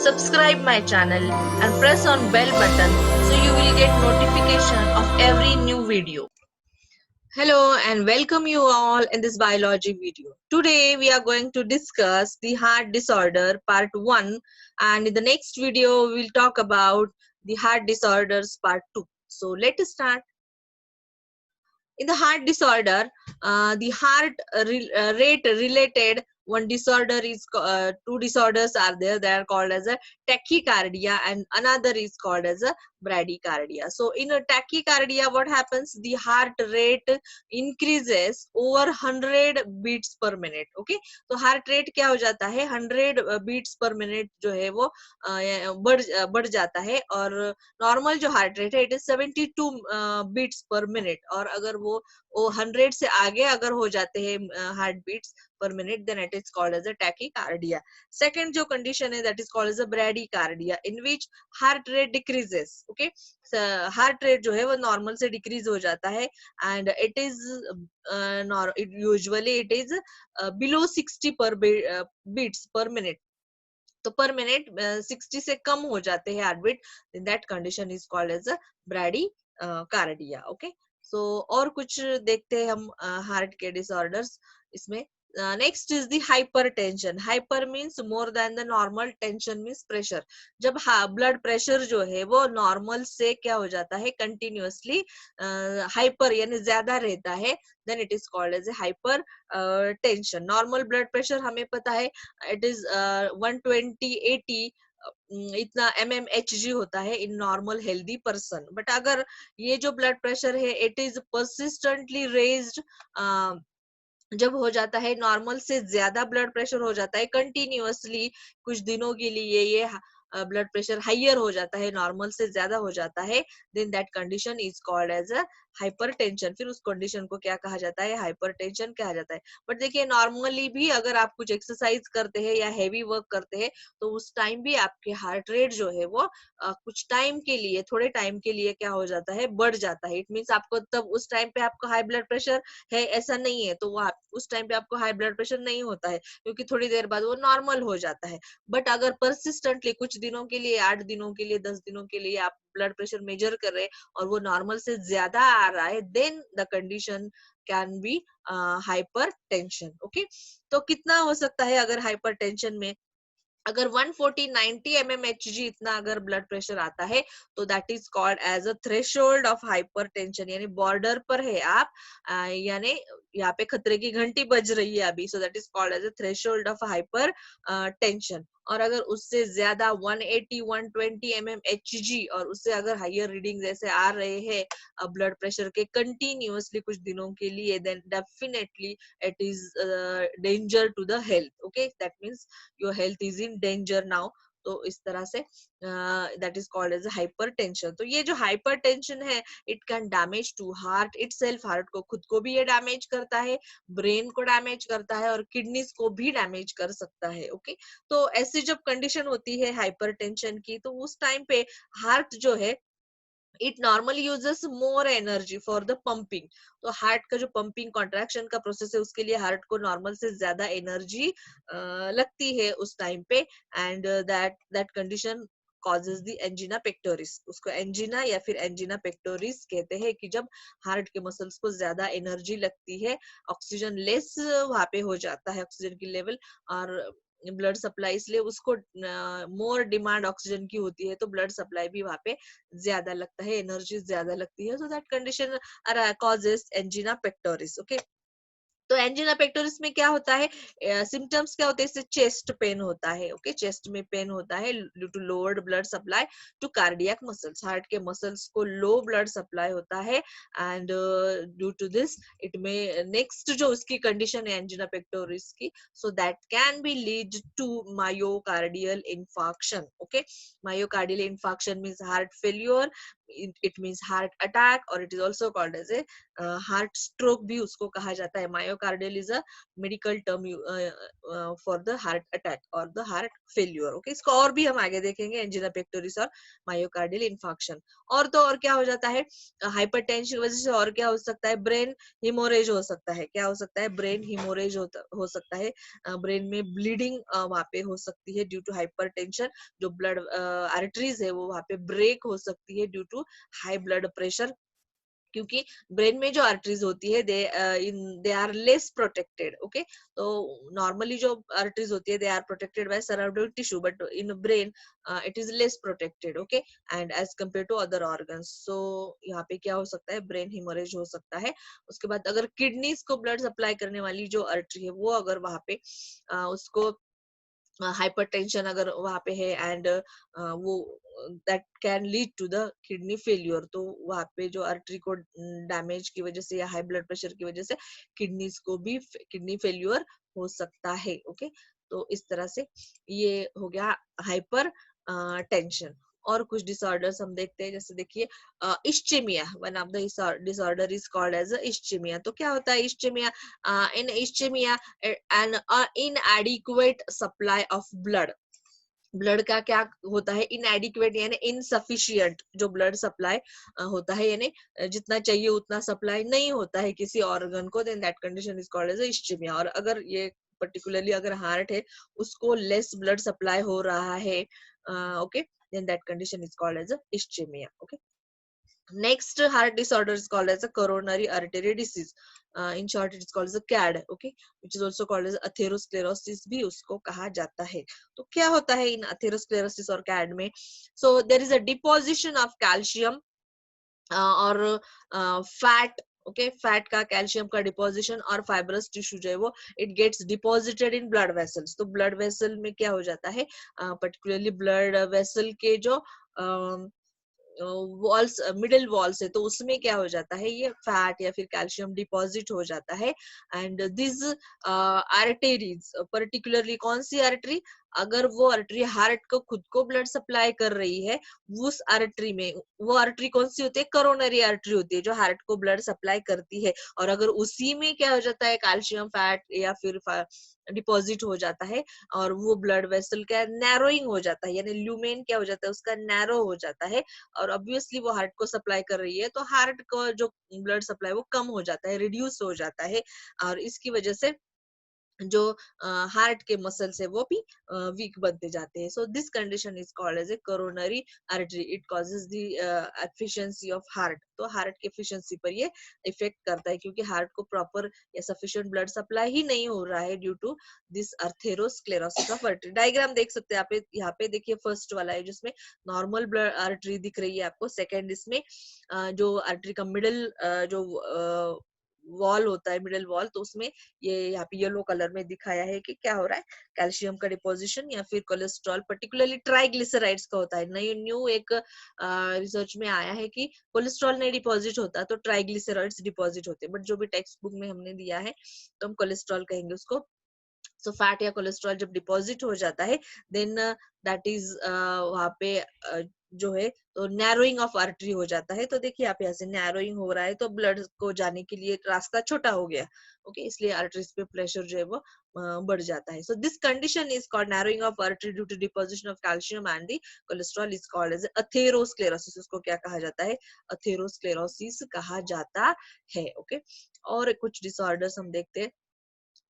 subscribe my channel and press on bell button so you will get notification of every new video. Hello and welcome you all in this biology video. Today we are going to discuss the heart disorder part 1, and in the next video we will talk about the heart disorders part 2. So let us start. In the heart disorder, the heart rate related one disorder is two disorders are there. They are called as a tachycardia and another is called as a bradycardia. So in a tachycardia, what happens? The heart rate increases over 100 beats per minute. Okay, तो heart rate क्या हो जाता है? 100 beats per minute जो है वो बढ़ जाता है, और नॉर्मल जो हार्ट रेट है it is 72 beats per minute, और अगर वो 100 से आगे अगर हो जाते हैं heart beats per minute, then it is called as a tachycardia. Second जो कंडीशन है that is called as a bradycardia, in which heart rate decreases. Okay, heart rate जो है वो नॉर्मल से डिक्रीज हो जाता है, and it is usually it is below 60 per beats per minute. तो पर मिनट 60 से कम हो जाते हैं heart beat, that condition is called as a bradycardia. Okay, so और कुछ देखते हैं हम हार्ट के डिसऑर्डर्स इसमें. Next is the hypertension. Hyper means more than the normal, tension means pressure. जब ब्लड प्रेशर जो है वो नॉर्मल से क्या हो जाता है, कंटिन्यूअसली हाइपर यानी ज्यादा रहता है, then it is called as a hypertension. Normal blood pressure हमें पता है इट इज 120/80 इतना mmHg होता है in normal healthy person. But अगर ये जो ब्लड प्रेशर है इट इज परसिस्टेंटली रेज्ड, जब हो जाता है नॉर्मल से ज्यादा ब्लड प्रेशर हो जाता है कंटिन्यूअसली कुछ दिनों के लिए, ये ब्लड प्रेशर हाइयर हो जाता है, नॉर्मल से ज्यादा हो जाता है, then that condition is called as a hypertension. फिर उस कंडीशन को क्या कहा जाता है, हाइपरटेंशन कहा जाता है. बट देखिए नॉर्मली भी अगर आप कुछ एक्सरसाइज करते हैं या हैवी वर्क करते हैं तो उस टाइम भी आपके हार्ट रेट जो है वो कुछ टाइम के लिए, थोड़े टाइम के लिए क्या हो जाता है, बढ़ जाता है. इट मीन्स आपको तब उस टाइम पे आपको हाई ब्लड प्रेशर है ऐसा नहीं है, तो वो उस टाइम पे आपको हाई ब्लड प्रेशर नहीं होता है क्योंकि थोड़ी देर बाद वो नॉर्मल हो जाता है. बट अगर परसिस्टेंटली कुछ दिनों के लिए, 8 दिनों के लिए, 10 दिनों के लिए आप ब्लड प्रेशर मेजर कर रहे हैं और वो नॉर्मल से ज्यादा आ रहा है, then the condition can be hypertension. Okay, तो कितना हो सकता है अगर हाइपर टेंशन में, अगर 140/90 mmHg इतना अगर ब्लड प्रेशर आता है तो that is called as a threshold of hypertension, यानी बॉर्डर पर है आप, यानी यहाँ पे खतरे की घंटी बज रही है अभी, so that is called as a threshold of hypertension. और अगर उससे ज्यादा 180-120 mmHg और उससे अगर हाइयर रीडिंग जैसे आ रहे हैं ब्लड प्रेशर के कंटिन्यूअसली कुछ दिनों के लिए, then definitely it is danger to the health. Okay, that means your health is in danger now. तो इस तरह से that is called as hypertension. तो ये जो हाइपरटेंशन है it can damage to heart itself. Heart को खुद को भी ये डैमेज करता है, ब्रेन को डैमेज करता है और किडनीज को भी डैमेज कर सकता है. ओके, तो ऐसी जब कंडीशन होती है हाइपरटेंशन की, तो उस टाइम पे हार्ट जो है it normally uses more energy for the pumping. तो हार्ट का जो पंपिंग कॉन्ट्रैक्शन का प्रोसेस है उसके लिए हार्ट को नॉर्मल से ज्यादा एनर्जी लगती है उस टाइम पे, and that condition causes the angina pectoris. उसको एंजिना या फिर एंजिना पेक्टोरिस कहते हैं कि जब हार्ट के मसल्स को ज्यादा एनर्जी लगती है, ऑक्सीजन लेस वहां पे हो जाता है, ऑक्सीजन की लेवल और ब्लड सप्लाई, इसलिए उसको मोर डिमांड ऑक्सीजन की होती है तो ब्लड सप्लाई भी वहां पे ज्यादा लगता है, एनर्जी ज्यादा लगती है, so that condition causes angina pectoris. Okay, तो एंजिना पेक्टोरिस में क्या होता है, सिम्टम्स क्या होते हैं, इससे चेस्ट पेन होता है. ओके, चेस्ट में पेन होता है due to lowered blood supply to cardiac muscles. Heart के मसल्स को लो ब्लड सप्लाई होता है, and due to this it में नेक्स्ट जो उसकी कंडीशन है एंजिना पेक्टोरिस की, so that can be lead to myocardial infarction. Okay, myocardial infarction means heart failure, it means heart attack और it is also called as a heart stroke भी उसको कहा जाता है. Myocardial is a medical term for the heart attack और the heart failure. Okay, इसको और भी हम आगे देखेंगे, एंजिना पेक्टोरिस और मायोकार्डियल इन्फाक्शन. और तो और क्या हो जाता है, हाइपरटेंशन की वजह से और क्या हो सकता है, ब्रेन हिमोरेज हो सकता है. क्या हो सकता है, ब्रेन हिमोरेज हो सकता है. ब्रेन में ब्लीडिंग वहां पे हो सकती है ड्यू टू हाइपरटेंशन. जो ब्लड आर्टरीज है वो वहां पे ब्रेक हो सकती है due to high blood pressure, क्योंकि ब्रेन में जो आर्टरीज होती है they are less protected. Okay, तो नॉर्मली जो आर्टरीज होती है they are protected by surrounding tissue, but in brain it is less protected. Okay, and as compare to other organs. So यहाँ पे क्या हो सकता है, ब्रेन हिमोरेज हो सकता है. उसके बाद अगर किडनीज को ब्लड सप्लाई करने वाली जो आर्टरी है वो अगर वहां पे उसको हाइपरटेंशन अगर वहां पे है एंड वो that can lead to the kidney failure, तो वहां पे जो आर्टरी को डैमेज की वजह से या हाई ब्लड प्रेशर की वजह से किडनीज को भी किडनी फेल्यूर हो सकता है. ओके, तो इस तरह से ये हो गया हाइपर टेंशन. और कुछ डिसऑर्डर्स हम देखते हैं, जैसे देखिए ischaemia, one of the disorder is called as ischaemia. तो क्या होता है ischaemia, in ischaemia an inadequate supply of blood. Blood का क्या होता है, इनएडिक्वेट यानी इनसफिशियंट जो ब्लड सप्लाई होता है, यानी जितना चाहिए उतना सप्लाई नहीं होता है किसी ऑर्गन को, then that condition is called as ischaemia. और अगर ये पर्टिकुलरली अगर हार्ट है उसको लेस ब्लड सप्लाई हो रहा है, okay, then that condition is called as a ischemia. Okay, next heart disorder is called as a coronary artery disease. In short it is called as a CAD. Okay, which is also called as atherosclerosis भी उसको कहा जाता है. तो क्या होता है इन atherosclerosis और CAD में, so there is a deposition of calcium और फैट. ओके, फैट का, कैल्शियम का डिपोजिशन और फाइब्रस टिश्यू जो है वो it gets deposited in blood vessels. तो ब्लड वेसल में क्या हो जाता है, पर्टिकुलरली ब्लड वेसल के जो वॉल्स, मिडिल वॉल्स है, तो उसमें क्या हो जाता है, ये फैट या फिर कैल्शियम डिपॉजिट हो जाता है. एंड दिस आर्टरीज, पर्टिकुलरली कौन सी आर्टरी, अगर वो आर्टरी हार्ट को खुद को ब्लड सप्लाई कर रही है, उस आर्टरी में, वो आर्टरी कौन सी होती है, करोनरी आर्टरी होती है जो हार्ट को ब्लड सप्लाई करती है. और अगर उसी में क्या हो जाता है, कैल्शियम, फैट या फिर डिपॉजिट हो जाता है और वो ब्लड वेसल का नैरोइंग हो जाता है, यानी ल्यूमेन क्या हो जाता है, उसका नैरो हो जाता है, और ऑब्वियसली वो हार्ट को सप्लाई कर रही है, तो हार्ट को जो ब्लड सप्लाई वो कम हो जाता है, रिड्यूस हो जाता है. और इसकी वजह से जो हार्ट के मसल्स है वो भी वीक बनते जाते हैं. So this condition is called as a coronary artery. It causes the efficiency of heart. तो हार्ट की एफिशिएंसी पर ये इफेक्ट करता है, क्योंकि हार्ट को प्रॉपर या सफिशिएंट ब्लड सप्लाई ही नहीं हो रहा है due to this atherosclerosis of artery. Diagram देख सकते हैं आप, यहाँ पे देखिए फर्स्ट वाला है जिसमें नॉर्मल ब्लड आर्टरी दिख रही है आपको. सेकंड इसमें जो आर्टरी का मिडिल जो वॉल होता है, मिडिल वॉल, तो उसमें ये यहाँ पे येलो कलर में दिखाया है कि क्या हो रहा है, कैल्शियम का डिपोजिशन या फिर कोलेस्ट्रॉल, पर्टिकुलरली ट्राइग्लिसराइड्स का होता है. न्यू एक रिसर्च में आया है कि कोलेस्ट्रॉल नहीं डिपॉजिट होता तो ट्राइग्लिसराइड्स डिपॉजिट होते हैं, बट जो भी टेक्स्ट बुक में हमने दिया है तो हम कोलेस्ट्रॉल कहेंगे उसको. सो फैट या कोलेस्ट्रॉल जब डिपॉजिट हो जाता है, देन दैट इज वहां पे जो है तो नैरोइंग ऑफ आर्टरी हो जाता है. तो देखिए आप यहाँ से नैरोइंग हो रहा है तो ब्लड को जाने के लिए रास्ता छोटा हो गया. ओके, इसलिए आर्टरीज पे प्रेशर जो है वो बढ़ जाता है. So this condition is called narrowing of artery due to deposition of calcium and the cholesterol is called as atherosclerosis. उसको क्या कहा जाता है, अथेरोस्क्लेरोसिस कहा जाता है. ओके, और कुछ डिसऑर्डर्स हम देखते हैं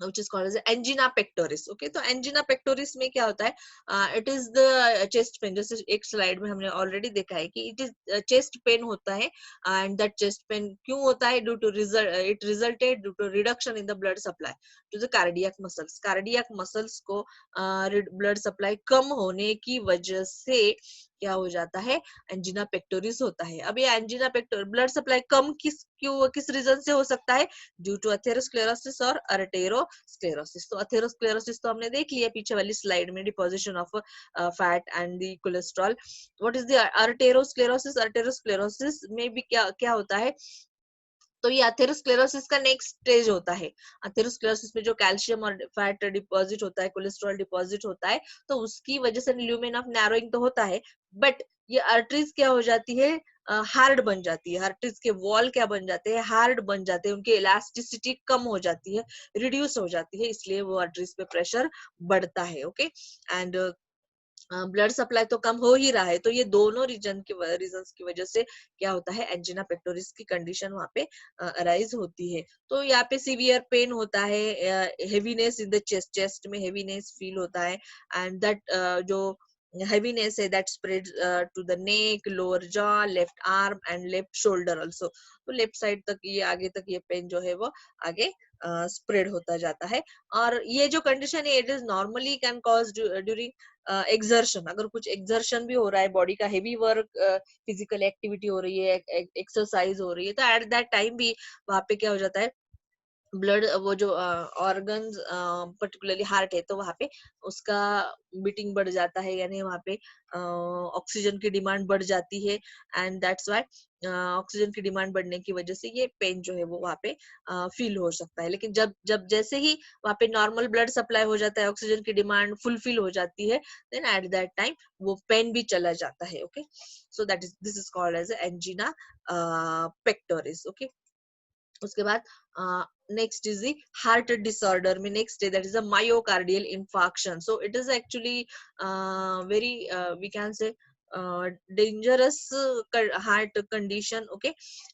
which is called as angina pectoris. Okay, तो angina pectoris में क्या होता है, it is the chest pain. जैसे एक स्लाइड में हमने ऑलरेडी देखा है कि it is chest pain होता है, and that chest pain क्यों होता है, due to it resulted due to reduction in the blood supply to the cardiac muscles. cardiac muscles को blood supply कम होने की वजह से क्या हो जाता है, एंजिना पेक्टोरिस होता है. अब ये एंजिना पेक्टोरिस ब्लड सप्लाई कम किस रीजन से हो सकता है, ड्यू टू अथेरोस्क्लेरोसिस और अर्थेरोस्क्लेरोसिस. तो अथेरोस्क्लेरोसिस तो हमने देख लिया पीछे वाली स्लाइड में, deposition of fat and the cholesterol. What is the atherosclerosis, atherosclerosis में भी क्या क्या होता है, तो ये अथेरोस्क्लेरोसिस का नेक्स्ट स्टेज होता है. अथेरोस्क्लेरोसिस में जो कैल्शियम और फैट डिपॉजिट होता है, कोलेस्ट्रॉल डिपॉजिट होता है, तो उसकी वजह से ल्यूमेन ऑफ नैरोइंग तो होता है, बट ये आर्टरीज क्या हो जाती है, हार्ड बन जाती है, आर्टरीज के वॉल क्या बन जाते हैं, हार्ड बन जाते हैं, उनकी इलास्टिसिटी कम हो जाती है, रिड्यूस हो जाती है, इसलिए वो आर्टरीज पे प्रेशर बढ़ता है। ओके, एंड ब्लड सप्लाई तो कम हो ही रहा है, तो ये दोनों रीजंस की वजह से क्या होता है, एंजिना पेक्टोरिस की कंडीशन वहाँ पे अराइज होती है। तो यहाँ पे सीवियर पेन होता है, heaviness in the chest, chest में हेवीनेस फील होता है, एंड दैट जो heaviness है that spreads to the neck, lower jaw, left arm and left shoulder also। तो लेफ्ट साइड तक ये आगे तक ये पेन जो है वो आगे स्प्रेड होता जाता है। और ये जो कंडीशन है it is normally can cause during exertion, अगर कुछ एक्सर्शन भी हो रहा है, बॉडी का हेवी वर्क, फिजिकल एक्टिविटी हो रही है, एक्सरसाइज हो रही है, तो एट दैट टाइम भी वहां पे क्या हो जाता है, ब्लड वो जो ऑर्गन्स पर्टिकुलरली हार्ट है तो वहां पे उसका बीटिंग बढ़ जाता है, यानी वहां पे ऑक्सीजन की डिमांड बढ़ जाती है, एंड दैट्स व्हाई ऑक्सीजन की डिमांड बढ़ने की वजह से ये पेन जो है वो वहां पे फील हो सकता है। लेकिन जब जब जैसे ही वहां पे नॉर्मल ब्लड सप्लाई हो जाता है, ऑक्सीजन की डिमांड फुलफिल हो जाती है, देन एट दैट टाइम वो पेन भी चला जाता है। Okay, so that is this is called as angina pectoris. Okay, उसके बाद next is the heart disorder में नेक्स्ट है that is a myocardial infarction. So it is actually very we can say dangerous heart condition. Okay,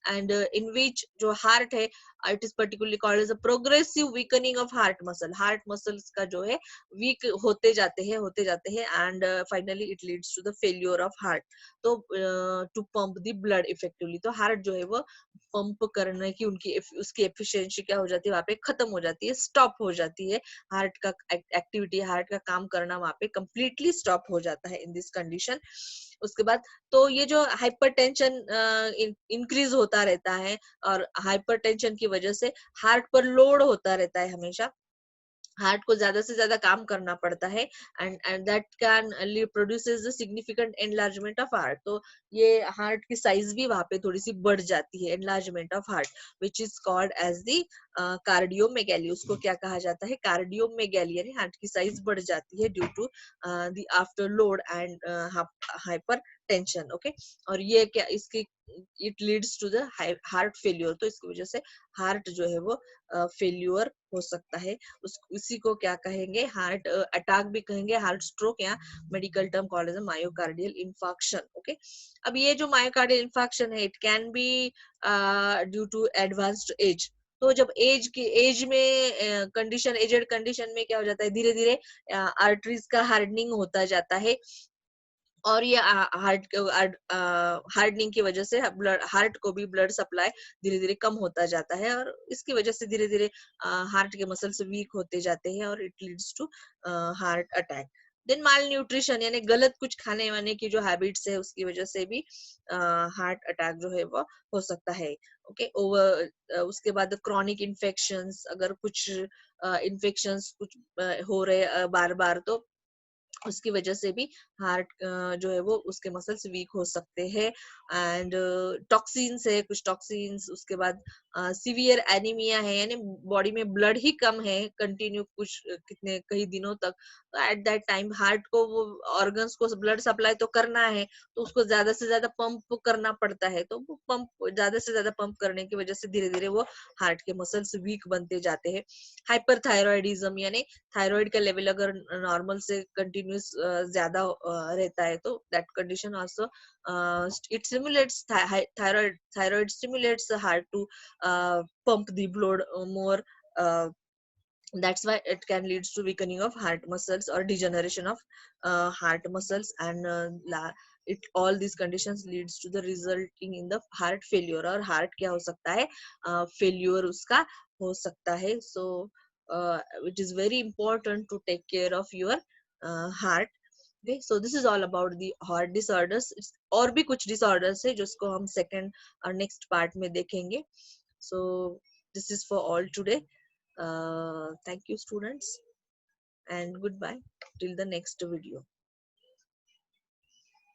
and in which जो heart है it is particularly called as a progressive weakening of heart muscle, heart muscles का जो है weak होते जाते हैं and finally it leads to the failure of heart. तो to pump the blood effectively, तो हार्ट जो है वो पंप करने की उसकी एफिशिएंसी क्या हो जाती है, वहां पे खत्म हो जाती है, स्टॉप हो जाती है, हार्ट का एक्टिविटी, हार्ट का काम करना वहां पे कंप्लीटली स्टॉप हो जाता है इन दिस कंडीशन। उसके बाद तो ये जो हाइपरटेंशन इंक्रीज होता रहता है, और हाइपरटेंशन की वजह से हार्ट पर लोड होता रहता है हमेशा, हार्ट को ज्यादा से ज्यादा काम करना पड़ता है, and that can produces the significant enlargement of heart. तो ये हार्ट की साइज भी वहां पे थोड़ी सी बढ़ जाती है, enlargement of heart, which is called as the cardiomegaly. उसको क्या कहा जाता है, कार्डियोमेगैली, यानी हार्ट की साइज बढ़ जाती है due to the after load and hypertension. Okay, और ये क्या इसकी it leads to the heart failure, तो इसकी वजह से हार्ट जो है वो फेल्योर हो सकता है। उसी को क्या कहेंगे, हार्ट अटैक भी कहेंगे, हार्ट स्ट्रोक, या medical term called as myocardial infarction. Okay, अब ये जो मायोकार्डियल इंफार्क्शन है it can be due to advanced age. तो जब एज में कंडीशन, एजेड कंडीशन में क्या हो जाता है, धीरे धीरे आर्टरीज का हार्डनिंग होता जाता है, और ये हार्डनिंग की वजह से ब्लड, हार्ट को भी ब्लड सप्लाई धीरे धीरे कम होता जाता है, और इसकी वजह से धीरे धीरे हार्ट के मसल्स वीक होते जाते हैं, और it leads to heart attack. Then malnutrition, यानी गलत कुछ खाने वाने की जो हैबिट्स है उसकी वजह से भी हार्ट अटैक जो है वो हो सकता है। ओके, ओवर उसके बाद क्रॉनिक इन्फेक्शंस, अगर कुछ इन्फेक्शंस कुछ हो रहे बार बार, तो उसकी वजह से भी हार्ट जो है वो उसके मसल्स वीक हो सकते हैं। एंड टॉक्सिन्स है, कुछ टॉक्सिन्स, उसके बाद सीवियर एनीमिया है, यानी बॉडी में ब्लड ही कम है कंटिन्यू कुछ कितने कई दिनों तक, तो एट दैट टाइम हार्ट को वो ऑर्गन्स को ब्लड सप्लाई तो करना है, तो उसको ज्यादा से ज्यादा पंप करना पड़ता है, तो वो पंप ज्यादा से ज्यादा पंप करने की वजह से धीरे धीरे वो हार्ट के मसल्स वीक बनते जाते हैं। हाइपरथायरॉयडिज्म, यानी थायराइड का लेवल अगर नॉर्मल से कंटिन्यूस ज्यादा रहता है, तो that condition also it stimulates thyroid stimulates the heart to pump the blood more, that's why it can leads to weakening of heart muscles or degeneration of heart muscles, and it all these conditions leads to the resulting in the heart failure, और heart क्या हो सकता है, failure उसका हो सकता है। So it is very important to take care of your heart। okay, so this is all about the heart disorders। और भी कुछ disorders है जिसको हम second और next part में देखेंगे। so this is for all today। thank you students, and goodbye till the next video।